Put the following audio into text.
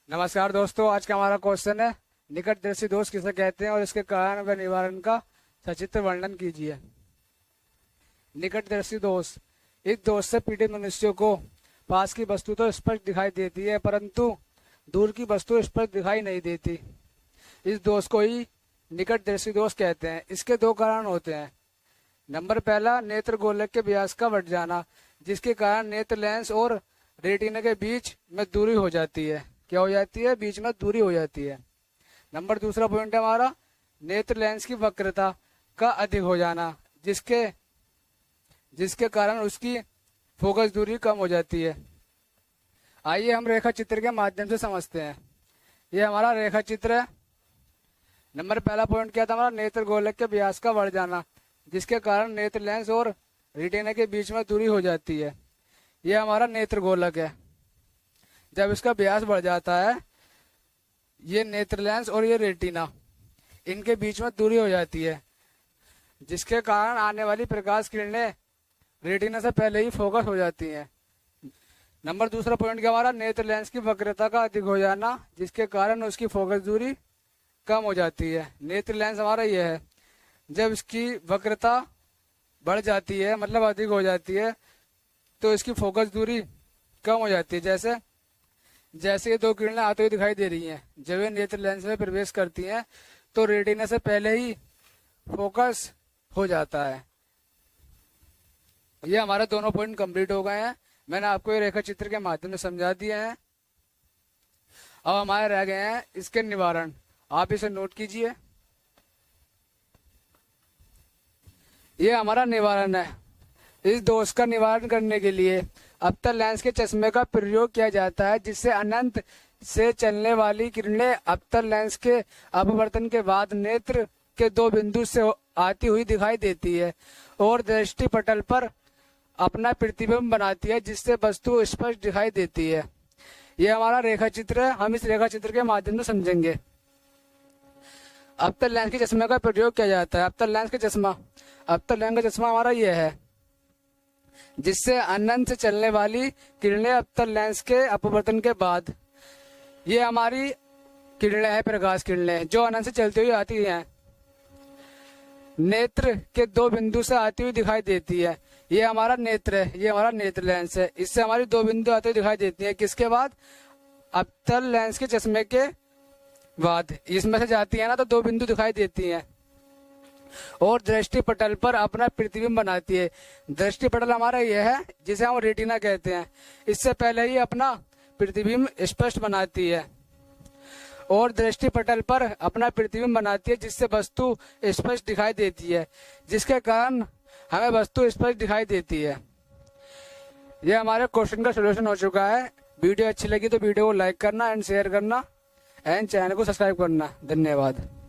नमस्कार दोस्तों, आज का हमारा क्वेश्चन है निकटदर्शी दोष किसे कहते हैं और इसके कारण व निवारण का सचित्र वर्णन कीजिए। निकटदर्शी दोष, इस दोष से पीड़ित मनुष्यों को पास की वस्तु तो स्पष्ट दिखाई देती है परंतु दूर की वस्तु स्पष्ट दिखाई नहीं देती। इस दोष को ही निकटदर्शी दोष कहते हैं। इसके दो कारण होते हैं। नंबर पहला, नेत्र गोलक के व्यास का बढ़ जाना, जिसके कारण नेत्र लेंस और रेटिना के बीच में दूरी हो जाती है। क्या हो जाती है? बीच में दूरी हो जाती है। नंबर दूसरा पॉइंट है हमारा नेत्र लेंस की वक्रता का अधिक हो जाना, जिसके कारण उसकी फोकस दूरी कम हो जाती है। आइए हम रेखा चित्र के माध्यम से समझते हैं। ये हमारा रेखा चित्र है। नंबर पहला पॉइंट क्या था हमारा? नेत्र गोलक के व्यास का बढ़ जाना, जिसके कारण नेत्र लेंस और रेटिना के बीच में दूरी हो जाती है। यह हमारा नेत्र गोलक है। जब इसका व्यास बढ़ जाता है, ये नेत्र लेंस और ये रेटिना, इनके बीच में दूरी हो जाती है, जिसके कारण आने वाली प्रकाश किरणें रेटिना से पहले ही फोकस हो जाती हैं। नंबर दूसरा पॉइंट क्या हमारा? नेत्र लेंस की वक्रता का अधिक हो जाना, जिसके कारण उसकी फोकस दूरी कम हो जाती है। नेत्र लेंस हमारा ये है, जब इसकी वक्रता बढ़ जाती है मतलब अधिक हो जाती है तो इसकी फोकस दूरी कम हो जाती है। जैसे ये दो किरणें आते हुए दिखाई दे रही हैं, जब ये नेत्र लेंस में प्रवेश करती हैं तो रेटिना से पहले ही फोकस हो जाता है। ये हमारे दोनों पॉइंट कंप्लीट हो गए हैं। मैंने आपको ये रेखा चित्र के माध्यम से समझा दिए हैं। अब हमारे रह गए हैं इसके निवारण। आप इसे नोट कीजिए। ये हमारा निवारण है। इस दोष का निवारण करने के लिए अवतल लेंस के चश्मे का प्रयोग किया जाता है, जिससे अनंत से चलने वाली किरणें अवतल लेंस के अपवर्तन के बाद नेत्र के दो बिंदु से आती हुई दिखाई देती है और दृष्टि पटल पर अपना प्रतिबिंब बनाती है, जिससे वस्तु स्पष्ट दिखाई देती है। यह हमारा रेखा चित्र है। हम इस रेखा चित्र के माध्यम से समझेंगे। अवतल लेंस के चश्मे का प्रयोग किया जाता है। अवतल लेंस का चश्मा हमारा यह है, जिससे अनंत से चलने वाली किरणें अवतल लेंस के अपवर्तन के बाद, ये हमारी किरणें हैं, प्रकाश किरणें जो अनंत से चलती हुई आती हैं, नेत्र के दो बिंदु से आती हुई दिखाई देती है। ये हमारा नेत्र है, ये हमारा नेत्र लेंस है। इससे हमारी दो बिंदु आते हुए दिखाई देती है। किसके बाद? अवतल लेंस के चश्मे के बाद। इसमें से जाती है ना तो दो बिंदु दिखाई देती हैं और दृष्टि पटल पर अपना प्रतिबिंब बनाती है। दृष्टि पटल हमारा यह है, जिसे हम रेटिना कहते हैं। इससे पहले ही अपना प्रतिबिंब स्पष्ट बनाती है और दृष्टि पटल पर अपना प्रतिबिंब बनाती है, जिससे वस्तु स्पष्ट दिखाई देती है, जिसके कारण हमें वस्तु स्पष्ट दिखाई देती है। यह हमारे क्वेश्चन का सलूशन हो चुका है। वीडियो अच्छी लगी तो वीडियो को लाइक करना एंड शेयर करना एंड चैनल को सब्सक्राइब करना। धन्यवाद।